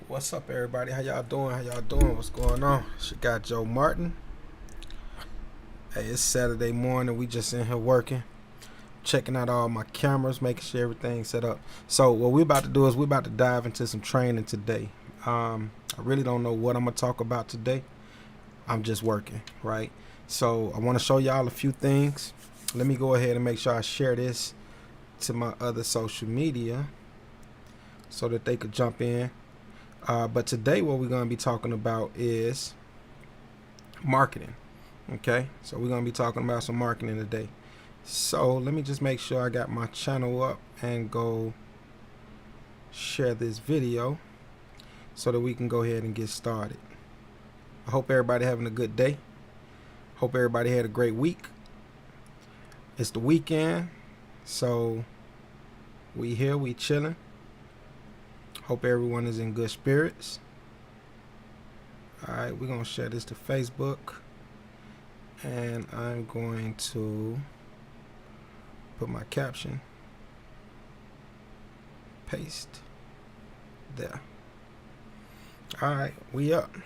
What's up, everybody? How y'all doing? What's going on? It's your guy Joe Martin. Hey, it's Saturday morning. We just in here working, checking out all my cameras, making sure everything's set up. So what we're about to do is we're about to dive into some training today. I really don't know what I'm gonna talk about today. I'm just working, right? So I want to show y'all a few things. Let me go ahead and make sure I share this to my other social media so that they could jump in. But today what we're going to be talking about is marketing. Okay, so we're going to be talking about some marketing today. So let me just make sure I got my channel up and go share this video so that we can go ahead and get started. I hope everybody having a good day. Hope everybody had a great week. It's the weekend, so we here, we chilling. Hope everyone is in good spirits. Alright, we're going to share this to Facebook. And I'm going to put my caption. Paste. There. Alright, we up.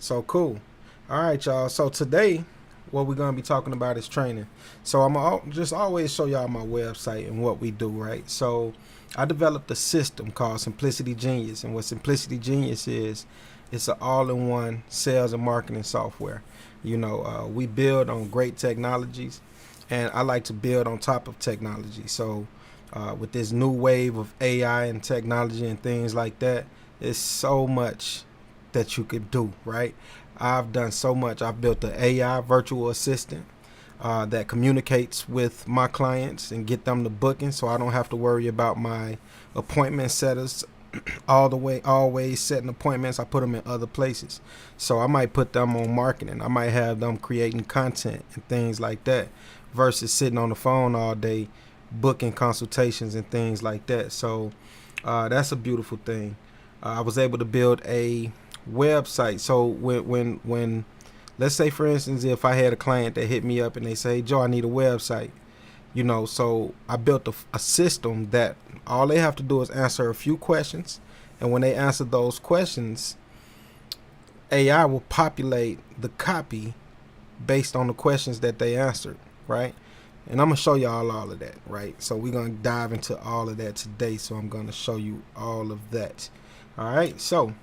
So cool. Alright, y'all. So today, what we're going to be talking about is training. So I'm going to just always show y'all my website and what we do, right? So I developed a system called Simplicity Genius. And what Simplicity Genius is, it's an all-in-one sales and marketing software. You know, we build on great technologies, and I like to build on top of technology. So with this new wave of AI and technology and things like that, it's so much that you could do, right? I've done so much. I've built an AI virtual assistant that communicates with my clients and get them to booking, so I don't have to worry about my appointment setters always setting appointments. I put them in other places. So I might put them on marketing. I might have them creating content and things like that versus sitting on the phone all day booking consultations and things like that. So that's a beautiful thing. I was able to build a website. So when let's say, for instance, if I had a client that hit me up and they say, Joe, I need a website, you know, so I built a system that all they have to do is answer a few questions, and when they answer those questions, AI will populate the copy based on the questions that they answered, right? And I'm gonna show y'all all of that, right? So we're gonna dive into all of that today. So I'm gonna show you all of that. All right, so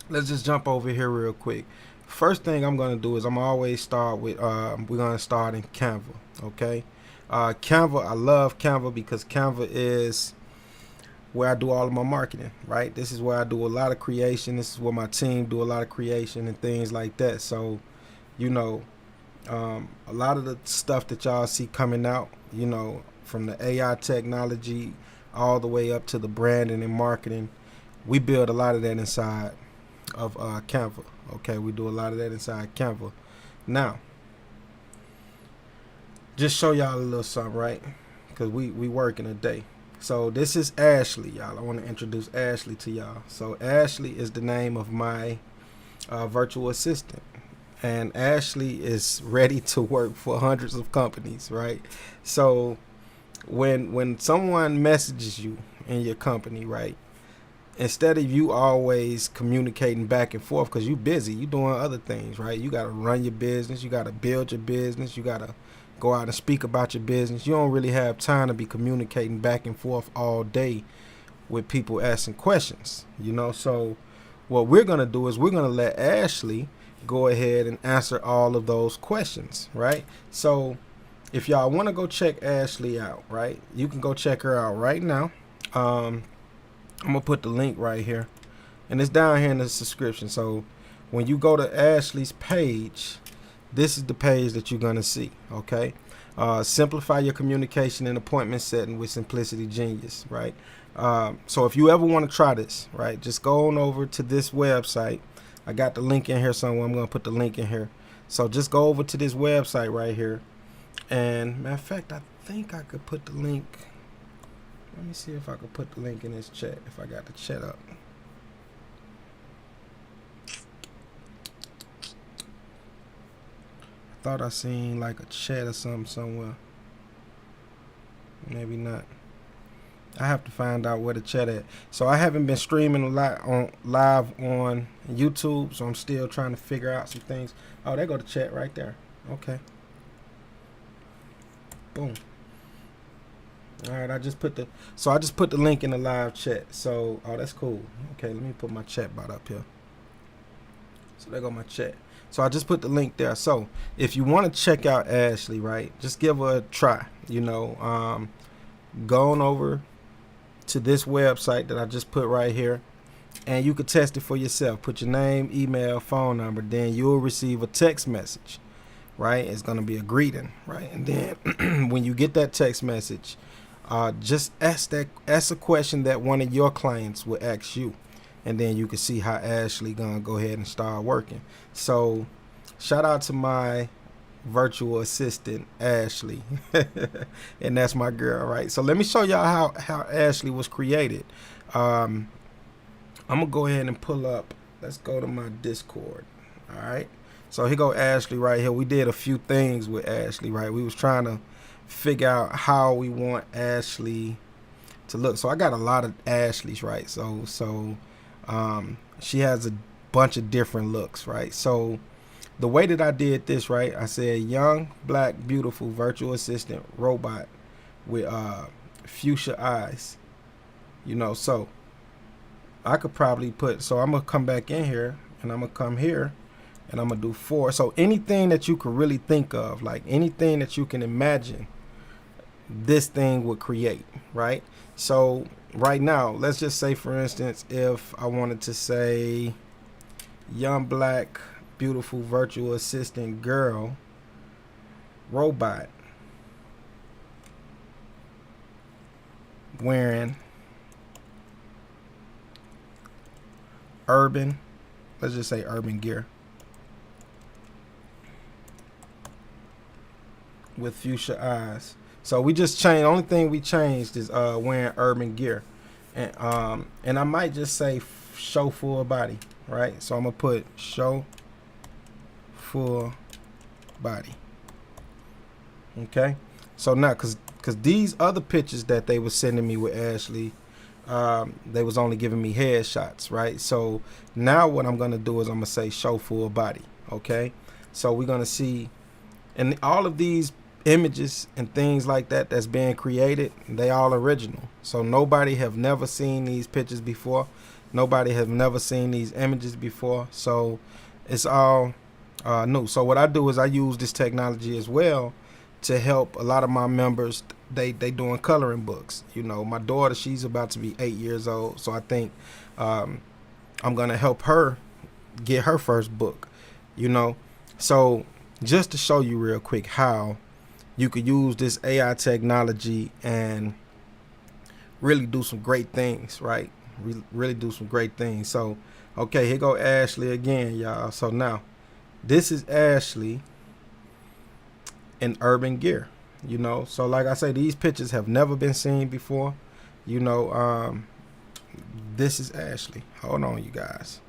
let's just jump over here real quick. First thing I'm gonna do is I'm gonna always start with we're gonna start in Canva. Okay, Canva, I love Canva because Canva is where I do all of my marketing, right? This is where I do a lot of creation. This is where my team do a lot of creation and things like that. So, you know, a lot of the stuff that y'all see coming out, you know, from the AI technology all the way up to the branding and marketing, we build a lot of that inside of Canva. Okay, we do a lot of that inside Canva. Now, just show y'all a little something, right? Because we working a day. So this is Ashley, y'all. I want to introduce Ashley to y'all. So Ashley is the name of my virtual assistant, and Ashley is ready to work for hundreds of companies, right? So when someone messages you in your company, right, instead of you always communicating back and forth because you're busy, you doing other things, right? You got to run your business, you got to build your business, you got to go out and speak about your business. You don't really have time to be communicating back and forth all day with people asking questions, you know? So what we're going to do is we're going to let Ashley go ahead and answer all of those questions, right? So if y'all want to go check Ashley out, right, you can go check her out right now. I'm going to put the link right here, and it's down here in the description. So when you go to Ashley's page, this is the page that you're going to see, okay? Simplify your communication and appointment setting with Simplicity Genius, right? So if you ever want to try this, right, just go on over to this website. I got the link in here somewhere. I'm going to put the link in here. So just go over to this website right here. And matter of fact, I think I could put the link. Let me see if I could put the link in this chat, if I got the chat up. Thought I seen like a chat or something somewhere. Maybe not. I have to find out where the chat at. So I haven't been streaming a lot on live on YouTube, so I'm still trying to figure out some things. Oh, there go the chat right there. Okay. Boom. All right, I just put the link in the live chat. So, oh, that's cool. Okay, let me put my chat bot up here. So there go my chat. So I just put the link there. So if you want to check out Ashley, right, just give her a try. Go on over to this website that I just put right here, and you could test it for yourself. Put your name, email, phone number, then you'll receive a text message, right? It's going to be a greeting, right? And then when you get that text message, just ask a question that one of your clients will ask you, and then you can see how Ashley gonna go ahead and start working. So shout out to my virtual assistant Ashley, and that's my girl, right? So let me show y'all how Ashley was created. I'm gonna go ahead and pull up. Let's go to my Discord. All right. So here go Ashley right here. We did a few things with Ashley, right? We was trying to figure out how we want Ashley to look. So I got a lot of Ashleys, right? So she has a bunch of different looks, right? So the way that I did this, right, I said young, black, beautiful virtual assistant robot with fuchsia eyes. So I could probably so I'm gonna come back in here, and I'm gonna come here, and I'm gonna do 4. So anything that you could really think of, like anything that you can imagine, this thing would create, right? So right now, let's just say, for instance, if I wanted to say young, black, beautiful virtual assistant girl robot wearing urban, let's just say urban gear with fuchsia eyes. So we just changed. The only thing we changed is wearing urban gear, and I might just say show full body, right? So I'm gonna put show full body. Okay. So now, cause these other pictures that they were sending me with Ashley, they was only giving me headshots, right? So now what I'm gonna do is I'm gonna say show full body. Okay. So we're gonna see, and all of these images and things like that that's being created, they all original. So nobody have never seen these pictures before. Nobody have never seen these images before. So it's all new. So what I do is I use this technology as well to help a lot of my members. They doing coloring books. My daughter, she's about to be 8 years old. So I think I'm gonna help her get her first book. So just to show you real quick how you could use this AI technology and really do some great things, right? Really do some great things. So, okay, here go Ashley again, y'all. So now, this is Ashley in urban gear, So like I say, these pictures have never been seen before. This is Ashley. Hold on, you guys.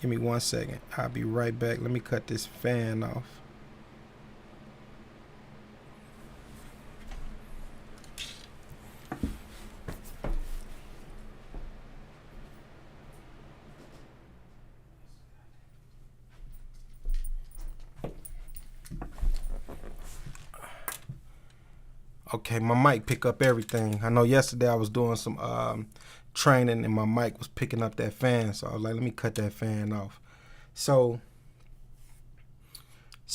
Give me 1 second. I'll be right back. Let me cut this fan off. Okay, my mic pick up everything. I know yesterday I was doing some training and my mic was picking up that fan, so I was like, let me cut that fan off. So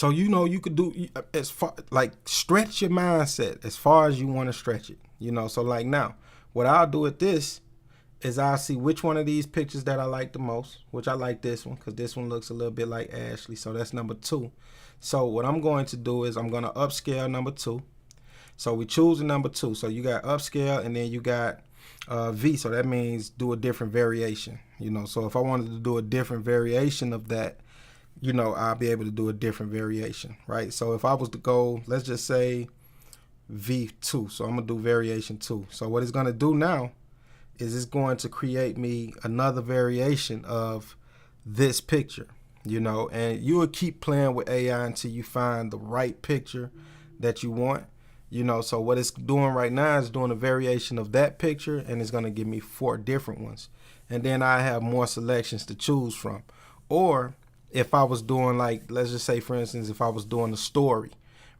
you could do as far, like, stretch your mindset as far as you want to stretch it. So like now, what I'll do with this is I'll see which one of these pictures that I like the most, which I like this one because this one looks a little bit like Ashley, so that's number 2. So what I'm going to do is I'm going to upscale number 2. So we choose the number 2. So you got upscale, and then you got V. So that means do a different variation. So if I wanted to do a different variation of that, I'll be able to do a different variation, right? So if I was to go, let's just say V2. So I'm gonna do variation 2. So what it's gonna do now is it's going to create me another variation of this picture, and you will keep playing with AI until you find the right picture that you want. You know, so what it's doing right now is doing a variation of that picture, and it's going to give me 4 different ones. And then I have more selections to choose from. Or if I was doing, like, let's just say, for instance, if I was doing a story,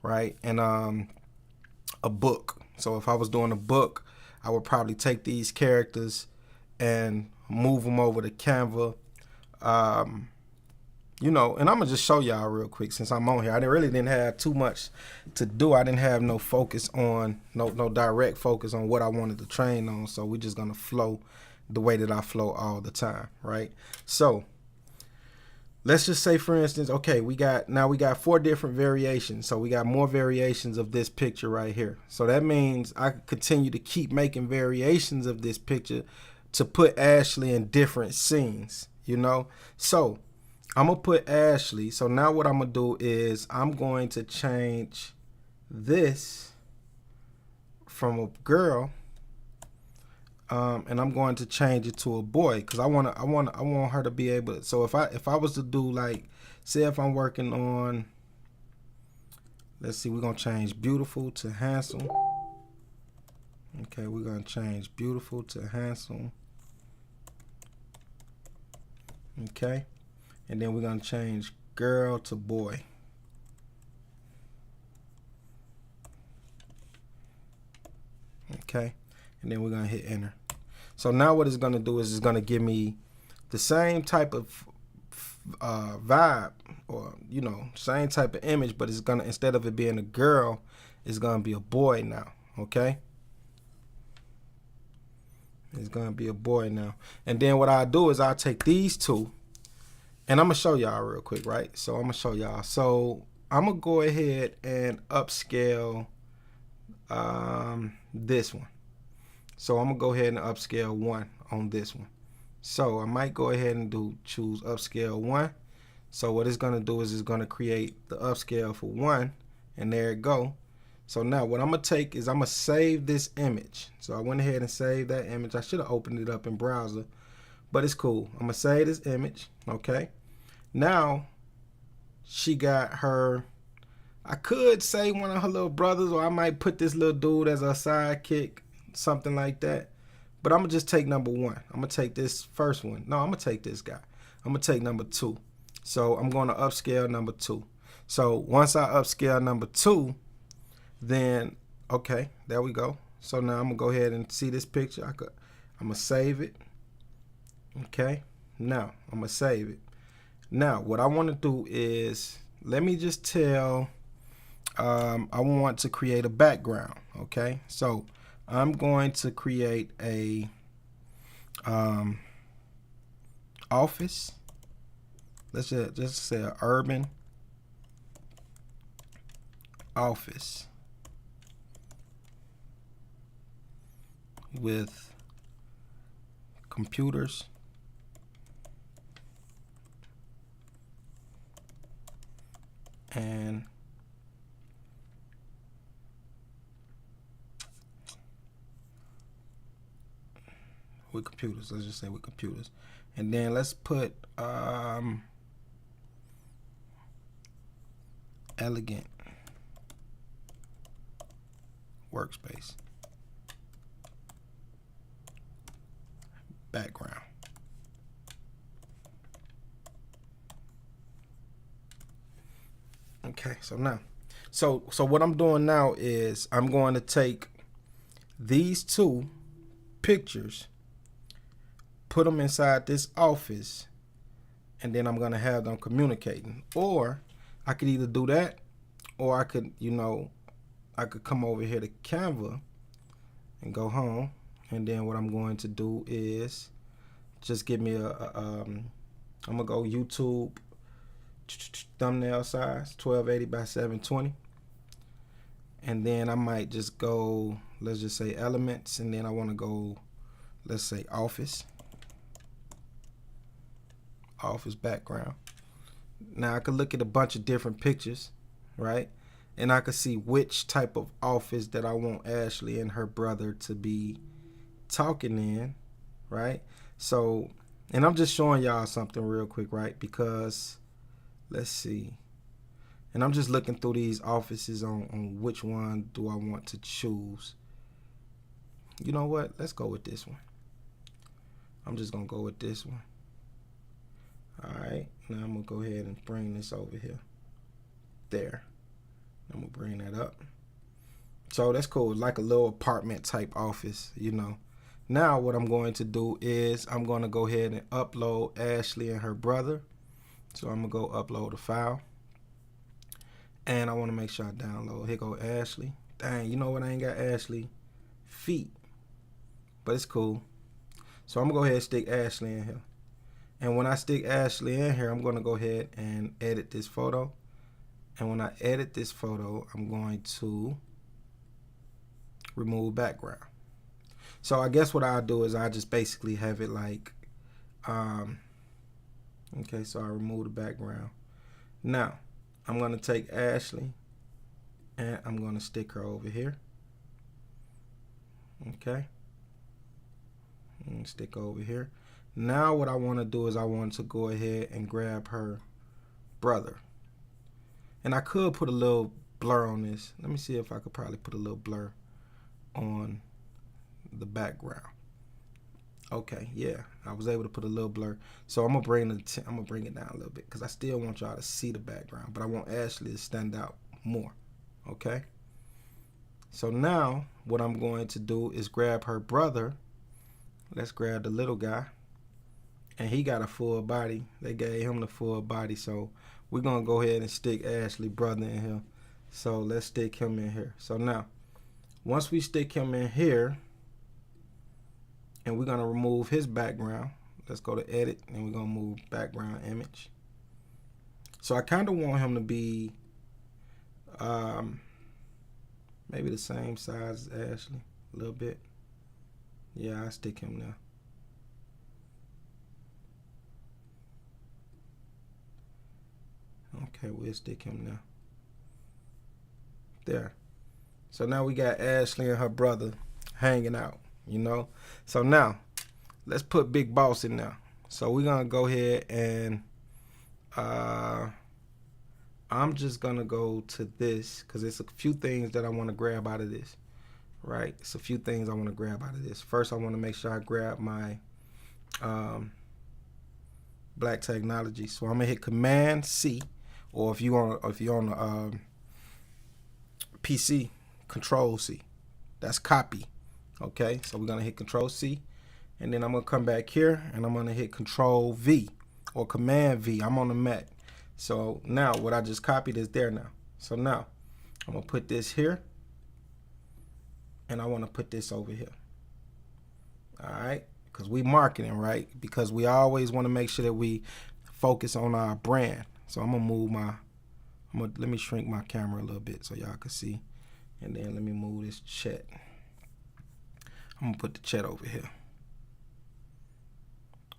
right, and a book. So if I was doing a book, I would probably take these characters and move them over to Canva. You know, and I'm gonna just show y'all real quick since I'm on here. I really didn't have too much to do. I didn't have no focus on, no direct focus on what I wanted to train on. So we're just gonna flow the way that I flow all the time, right? So let's just say, for instance, okay, we got 4 different variations. So we got more variations of this picture right here. So that means I could continue to keep making variations of this picture to put Ashley in different scenes, you know? So I'm going to put Ashley. So now what I'm going to do is I'm going to change this from a girl, and I'm going to change it to a boy, because I want her to be able to. So if I was to do, like, say if I'm working on, let's see, we're going to change beautiful to handsome. Okay, we're going to change beautiful to handsome. Okay. And then we're going to change girl to boy. Okay. And then we're going to hit enter. So now what it's going to do is it's going to give me the same type of vibe, or, you know, same type of image, but it's going to, instead of it being a girl, it's going to be a boy now. Okay. It's going to be a boy now. And then what I'll do is I'll take these two, and I'm going to show y'all real quick, right? So I'm going to show y'all. So I'm going to go ahead and upscale this one. So I'm going to go ahead and upscale 1 on this one. So I might go ahead and choose upscale 1. So what it's going to do is it's going to create the upscale for 1. And there it go. So now what I'm going to take is I'm going to save this image. So I went ahead and saved that image. I should have opened it up in browser, but it's cool. I'm going to save this image. Okay. Now she got her, I could say one of her little brothers, or I might put this little dude as a sidekick, something like that. But I'm going to just take number 1. I'm going to take this first one. No, I'm going to take this guy. I'm going to take number 2. So I'm going to upscale number 2. So once I upscale number 2, then, okay, there we go. So now I'm going to go ahead and see this picture. I'm going to save it. Okay. Now I'm going to save it. Now what I want to do is, let me just tell, I want to create a background. Okay. So I'm going to create a office. Let's just say an urban office with computers and with computers. Let's just say with computers. And then let's put elegant workspace background. Okay, so now, so what I'm doing now is I'm going to take these 2 pictures, put them inside this office, and then I'm going to have them communicating. Or I could either do that, or I could, you know, I could come over here to Canva and go home. And then what I'm going to do is just give me I'm going to go YouTube thumbnail size 1280 by 720. And then I might just go, let's just say elements, and then I want to go, let's say office background. Now I could look at a bunch of different pictures, right? And I could see which type of office that I want Ashley and her brother to be talking in, right? So, and I'm just showing y'all something real quick, right? Because let's see. And I'm just looking through these offices on which one do I want to choose. You know what? Let's go with this one. I'm just going to go with this one. All right. Now I'm going to go ahead and bring this over here. There. I'm going to bring that up. So that's cool. It's like a little apartment type office, you know. Now what I'm going to do is I'm going to go ahead and upload Ashley and her brother. So I'm going to go upload a file. And I want to make sure I download. Here go Ashley. Dang, you know what? I ain't got Ashley feet. But it's cool. So I'm going to go ahead and stick Ashley in here. And when I stick Ashley in here, I'm going to go ahead and edit this photo. And when I edit this photo, I'm going to remove background. So I guess what I'll do is I just basically have it like, okay, so I remove the background. Now, I'm going to take Ashley and I'm going to stick her over here. Okay. And stick over here. Now what I want to do is I want to go ahead and grab her brother. And I could put a little blur on this. Let me see if I could probably put a little blur on the background. Okay, yeah, I was able to put a little blur. So I'm gonna bring it down a little bit because I still want y'all to see the background, but I want Ashley to stand out more. Okay. So now what I'm going to do is grab her brother. Let's grab the little guy, and he got a full body. They gave him the full body, so we're gonna go ahead and stick Ashley brother in here. So let's stick him in here. So now, once we stick him in here, and we're gonna remove his background. Let's go to edit, and we're gonna move background image. So I kind of want him to be maybe the same size as Ashley, a little bit. Yeah, I stick him there. Okay, we'll stick him there. There. So now we got Ashley and her brother hanging out, you know. So now let's put Big Boss in there. So we're gonna go ahead and I'm just gonna go to this because it's a few things that I want to grab out of this. Right, it's a few things I want to grab out of this. First, I want to make sure I grab my black technology. So I'm gonna hit Command C, or if you're on the PC, Control C. That's copy. Okay, so we're gonna hit Control C, and then I'm gonna come back here and I'm gonna hit Control V or Command V. I'm on the Mac. So now what I just copied is there now. So now I'm gonna put this here, and I want to put this over here. All right, because we marketing, right? Because we always want to make sure that we focus on our brand. So I'm gonna move let me shrink my camera a little bit so y'all can see, and then let me move this chat. I'm gonna put the chat over here.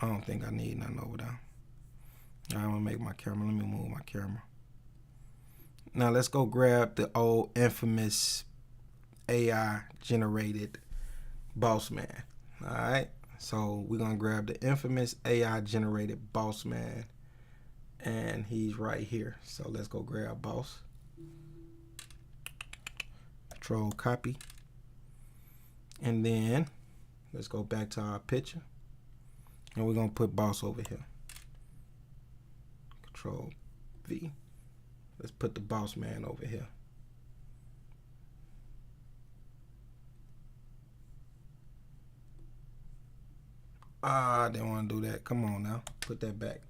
I don't think I need nothing over there. I'm gonna make my camera. Let me move my camera. Now let's go grab the old infamous AI generated boss man. All right, so we're gonna grab the infamous AI generated boss man, and he's right here. So let's go grab boss. Control copy, and then let's go back to our picture, and we're gonna put boss over here. Control V. Let's put the boss man over here. I didn't want to do that. Come on now. Put that back.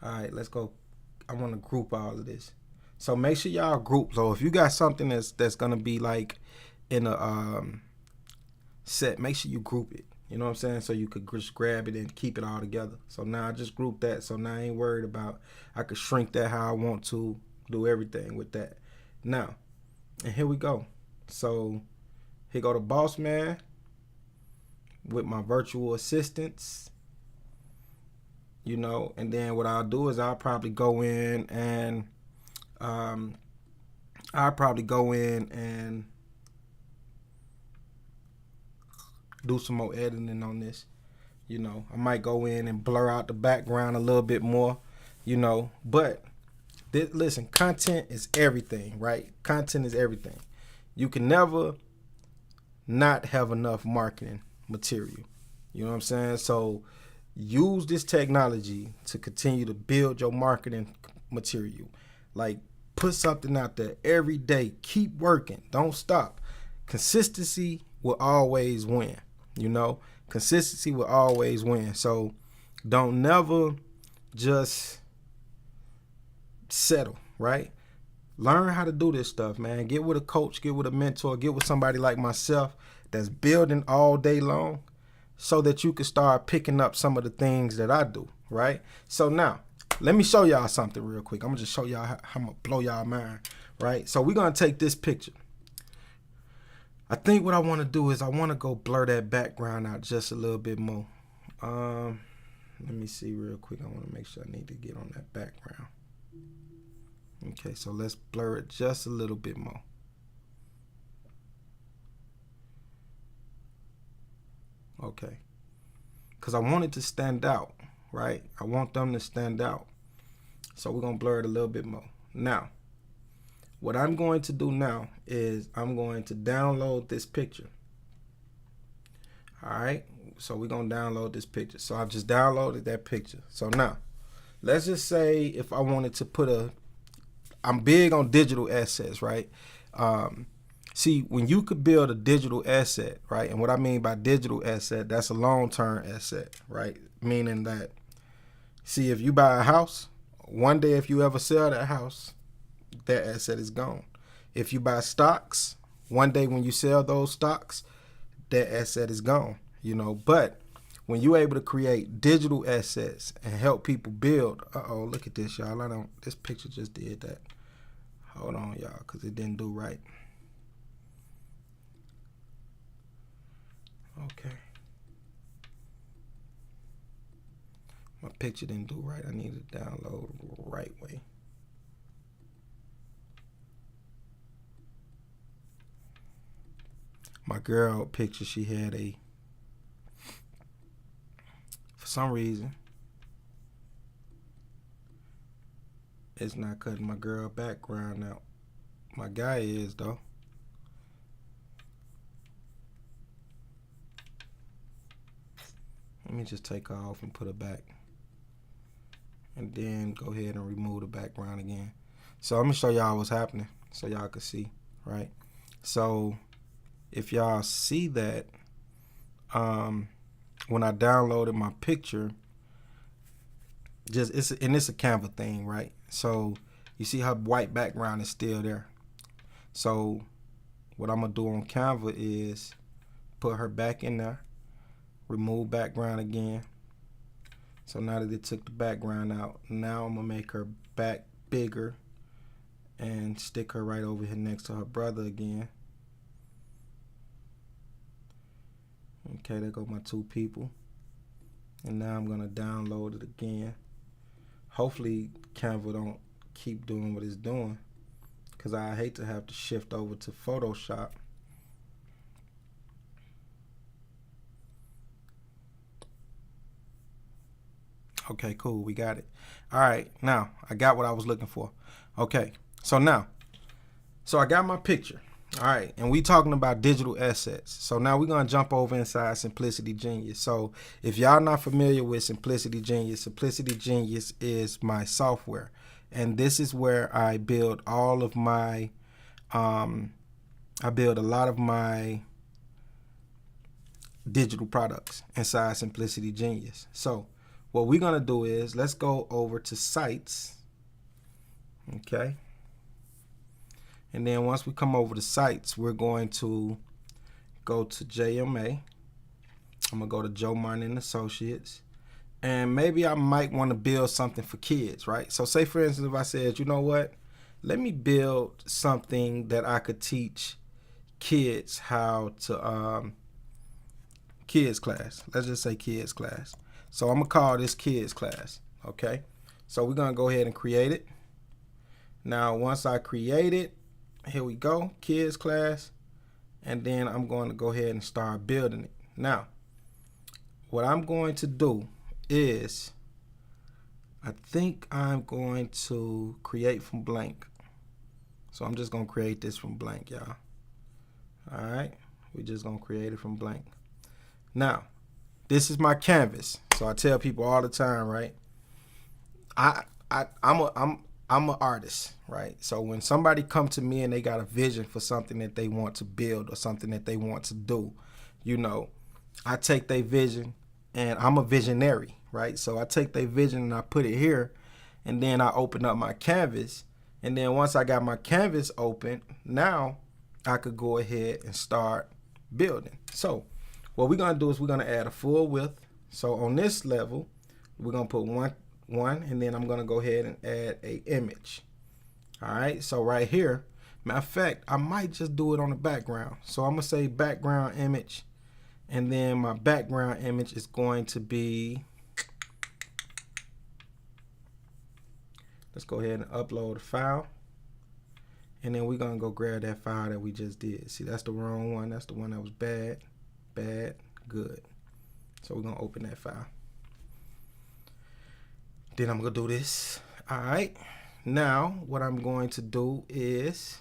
All right, let's go. I want to group all of this. So make sure y'all group. So if you got something that's going to be like in a set, make sure you group it. You know what I'm saying? So you could just grab it and keep it all together. So now I just grouped that. So now I ain't worried about, I could shrink that how I want to, do everything with that. Now, and here we go. So here go the boss man with my virtual assistants, you know, and then what I'll do is I'll probably go in and do some more editing on this. You know, I might go in and blur out the background a little bit more, you know, but Listen, content is everything, right? Content is everything. You can never not have enough marketing material. You know what I'm saying? So use this technology to continue to build your marketing material. Like, put something out there every day. Keep working. Don't stop. Consistency will always win. You know, consistency will always win. So don't never just settle, right? Learn how to do this stuff, man. Get with a coach, get with a mentor, get with somebody like myself that's building all day long so that you can start picking up some of the things that I do, right? So now, let me show y'all something real quick. I'm going to just show y'all how I'm going to blow y'all mind, right? So we're going to take this picture. I think what I want to do is I want to go blur that background out just a little bit more. Let me see real quick. I want to make sure I need to get on that background. Okay, so let's blur it just a little bit more. Okay, because I want it to stand out, right? I want them to stand out. So we're going to blur it a little bit more. Now, what I'm going to do now is I'm going to download this picture. All right, so we're going to download this picture. So I've just downloaded that picture. So now, let's just say if I wanted to put I'm big on digital assets, right? See, when you could build a digital asset, right? And what I mean by digital asset, that's a long-term asset, right? Meaning that, see, if you buy a house, one day if you ever sell that house, that asset is gone. If you buy stocks, one day when you sell those stocks, that asset is gone, you know. But when you're able to create digital assets and help people build, look at this, y'all. This picture just did that. Hold on, y'all, because it didn't do right. Okay. My picture didn't do right. I need to download the right way. My girl picture, she had for some reason, it's not cutting my girl background out. My guy is, though. Let me just take her off and put her back. And then go ahead and remove the background again. So I'm going to show y'all what's happening so y'all can see, right? So if y'all see that, when I downloaded my picture, it's a Canva thing, right? So you see how white background is still there. So what I'm gonna do on Canva is put her back in there, remove background again. So now that it took the background out, now I'm gonna make her back bigger and stick her right over here next to her brother again. Okay, there go my two people. And now I'm gonna download it again. Hopefully Canva don't keep doing what it's doing, because I hate to have to shift over to Photoshop. Okay, cool, we got it. All right, now I got what I was looking for. Okay, so I got my picture. All right, and we talking about digital assets. So now we're gonna jump over inside Simplicity Genius. So if y'all not familiar with Simplicity Genius is my software, and this is where I build all of my, I build a lot of my digital products inside Simplicity Genius. So what we're gonna do is let's go over to sites, okay? And then once we come over to sites, we're going to go to JMA. I'm gonna go to Joe Martin and Associates. And maybe I might want to build something for kids, right? So say for instance, if I said, you know what? Let me build something that I could teach kids how to, kids class. Let's just say kids class. So I'm gonna call this kids class, okay? So we're gonna go ahead and create it. Now, once I create it, here we go, kids class, and then I'm going to go ahead and start building it. Now, what I'm going to do is I think I'm going to create from blank. So I'm just going to create this from blank, y'all. All right. We're just going to create it from blank. Now, this is my canvas. So I tell people all the time, right? I'm an artist, right? So when somebody come to me and they got a vision for something that they want to build or something that they want to do, you know, I take their vision, and I'm a visionary, right? So I take their vision and I put it here, and then I open up my canvas, and then once I got my canvas open, now I could go ahead and start building. So what we're gonna do is we're gonna add a full width. So on this level, we're gonna put one, and then I'm gonna go ahead and add a image. All right, so right here, matter of fact, I might just do it on the background. So I'm gonna say background image, and then my background image is going to be, let's go ahead and upload a file, and then we're gonna go grab that file that we just did. See, that's the wrong one. That's the one that was bad, good. So we're gonna open that file. Then I'm gonna do this. All right. Now what I'm going to do is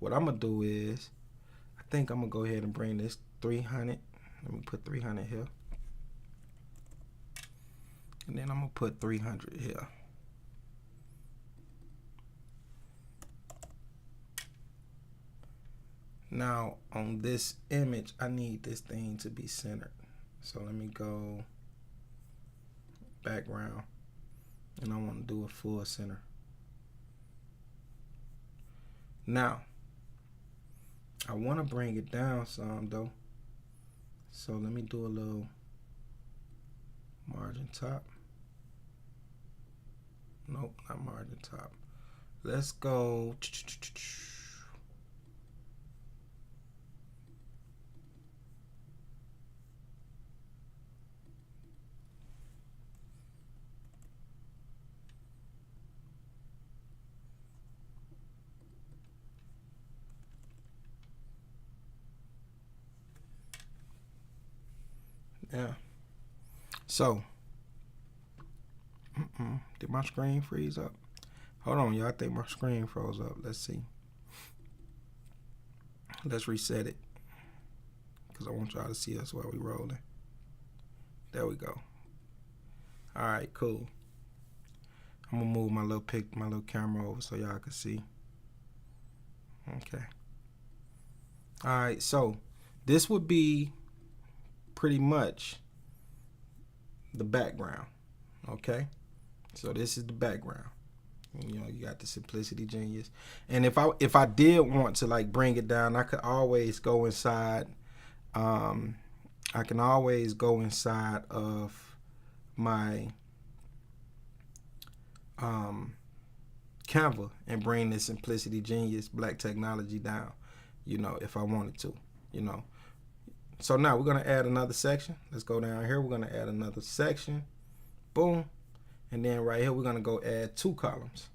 I think I'm gonna go ahead and bring this 300. Let me put 300 here. And then I'm gonna put 300 here. Now on this image, I need this thing to be centered. So let me go background, and I want to do a full center. Now I want to bring it down some though. So let me do a little margin top. Nope, not margin top. Let's go. Yeah. So, did my screen freeze up? Hold on, y'all. I think my screen froze up. Let's see. Let's reset it, because I want y'all to see us while we rolling. There we go. All right, cool. I'm gonna move my little camera over so y'all can see. Okay. All right, so this would be pretty much the background. Okay, so this is the background. You know, you got the Simplicity Genius, and if I did want to like bring it down, I could always go inside. I can always go inside of my Canva and bring the Simplicity Genius Black Technology down. You know, if I wanted to. You know. So now we're gonna add another section. Let's go down here. We're gonna add another section. Boom. And then right here, we're gonna go add 2 columns.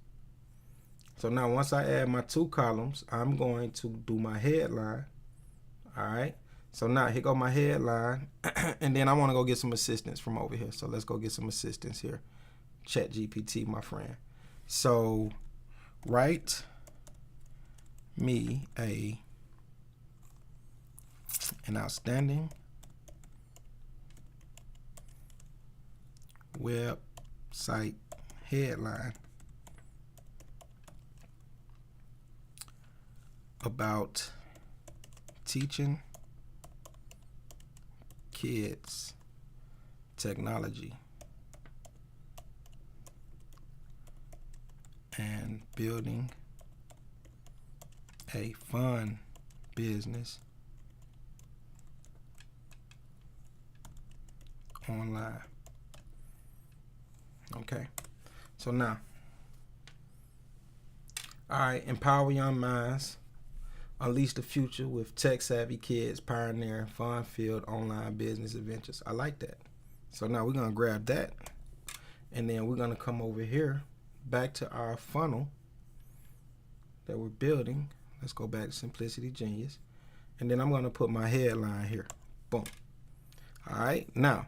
So now once I add my 2 columns, I'm going to do my headline. All right. So now here go my headline. And then I wanna go get some assistance from over here. So let's go get some assistance here. ChatGPT, my friend. So write me an outstanding website headline about teaching kids technology and building a fun business online. Okay, so now, all right, empower young minds, unleash the future with tech-savvy kids pioneering fun-filled online business adventures. I like that. So now we're gonna grab that, and then we're gonna come over here back to our funnel that we're building. Let's go back to Simplicity Genius, and then I'm gonna put my headline here. Boom. All right, now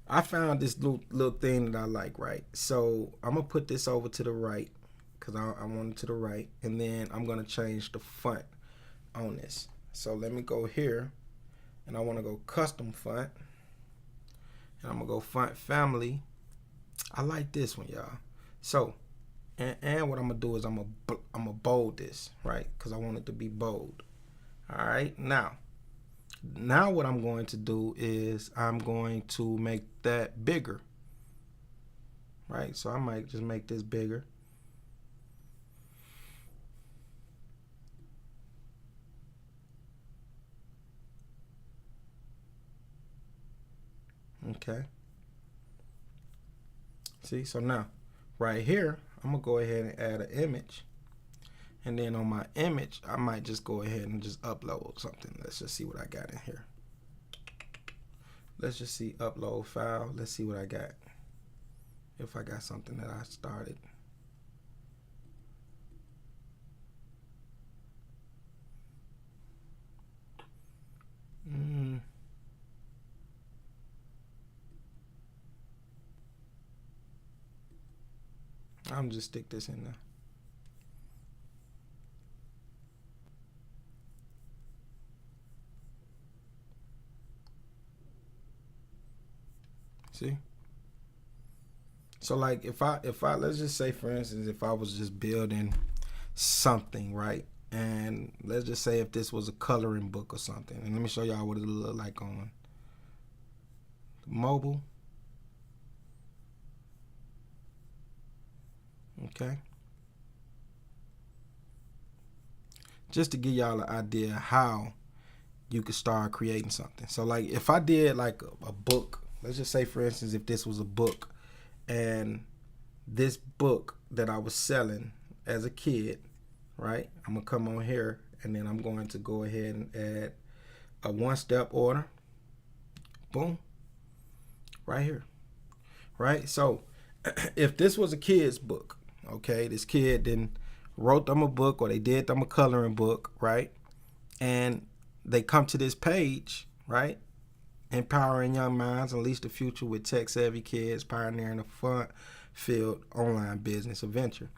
I found this little thing that I like, right? So I'm gonna put this over to the right because I want it to the right, and then I'm gonna change the font on this. So let me go here, and I want to go custom font, and I'm gonna go font family. I like this one, y'all. So and what I'm gonna do is I'm gonna bold this, right? Because I want it to be bold. All right, now what I'm going to do is I'm going to make that bigger, right? So I might just make this bigger. Okay. See, so now right here, I'm gonna go ahead and add an image. And then on my image, I might just go ahead and just upload something. Let's just see what I got in here. Let's just see upload file. Let's see what I got. If I got something that I started. I'm just stick this in there. See? So like if I let's just say for instance if I was just building something, right? And let's just say if this was a coloring book or something. And let me show y'all what it look like on mobile. Okay. Just to give y'all an idea how you could start creating something. So like if I did like a book, let's just say for instance if this was a book, and this book that I was selling as a kid, right? I'm gonna come on here and then I'm going to go ahead and add a one-step order. Boom. Right here. Right? So if this was a kid's book, okay, this kid then wrote them a book or they did them a coloring book, right? And they come to this page, right? Empowering young minds, unleash the future with tech-savvy kids, pioneering a fun-filled online business adventure.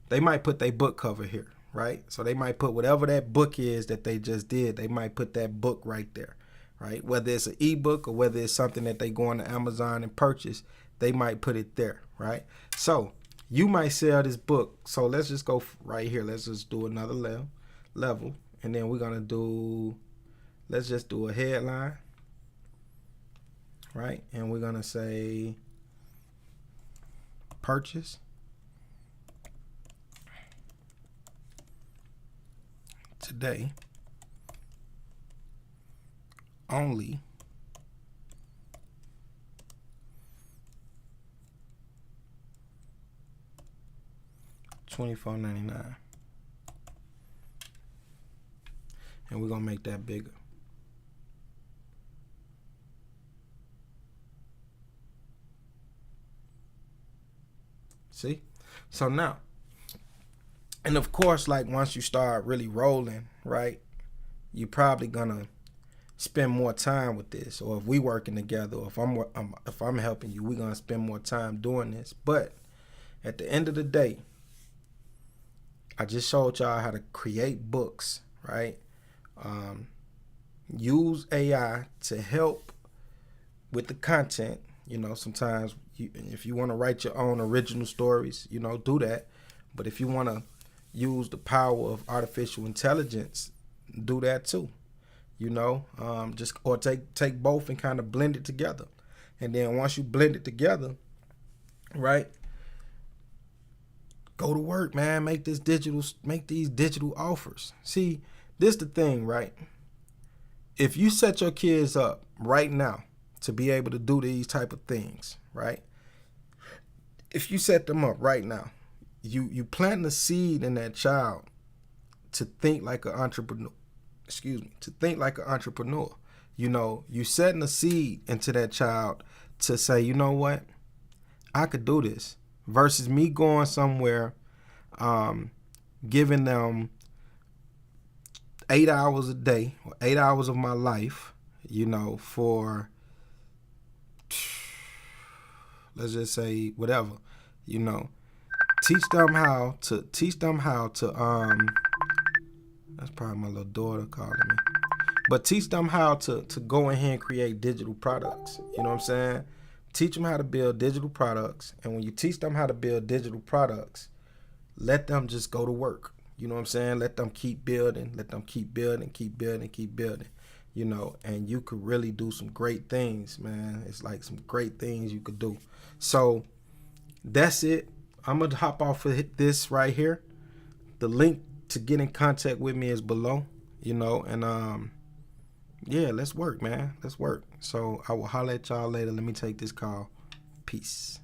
They might put their book cover here, right? So they might put whatever that book is that they just did. They might put that book right there, right? Whether it's an ebook or whether it's something that they go on to Amazon and purchase, they might put it there, right? So you might sell this book. So let's just go right here. Let's just do another level, and then we're gonna do. Let's just do a headline, right? And we're gonna say purchase today only $24.99, and we're gonna make that bigger. See? So now, and of course, like once you start really rolling, right, you're probably gonna spend more time with this. Or if we working together, or if I'm helping you, we're gonna spend more time doing this. But at the end of the day, I just showed y'all how to create books, right? Use AI to help with the content. You know, sometimes if you want to write your own original stories, you know, do that. But if you want to use the power of artificial intelligence, do that too. You know, just or take both and kind of blend it together. And then once you blend it together, right? Go to work, man. Make these digital offers. See, this the thing, right? If you set your kids up right now to be able to do these type of things, right? If you set them up right now, you plant the seed in that child to think like an entrepreneur. To think like an entrepreneur. You know, you setting a seed into that child to say, you know what, I could do this. Versus me going somewhere, giving them 8 hours a day or 8 hours of my life, you know, for let's just say whatever, you know. Teach them how to that's probably my little daughter calling me. But teach them how to go in here and create digital products. You know what I'm saying? Teach them how to build digital products. And when you teach them how to build digital products, let them just go to work. You know what I'm saying? Let them keep building. Let them keep building, keep building, keep building. You know, and you could really do some great things, man. It's like some great things you could do. So that's it. I'm going to hop off of this right here. The link to get in contact with me is below, you know, and yeah, let's work, man. Let's work. So I will holler at y'all later. Let me take this call. Peace.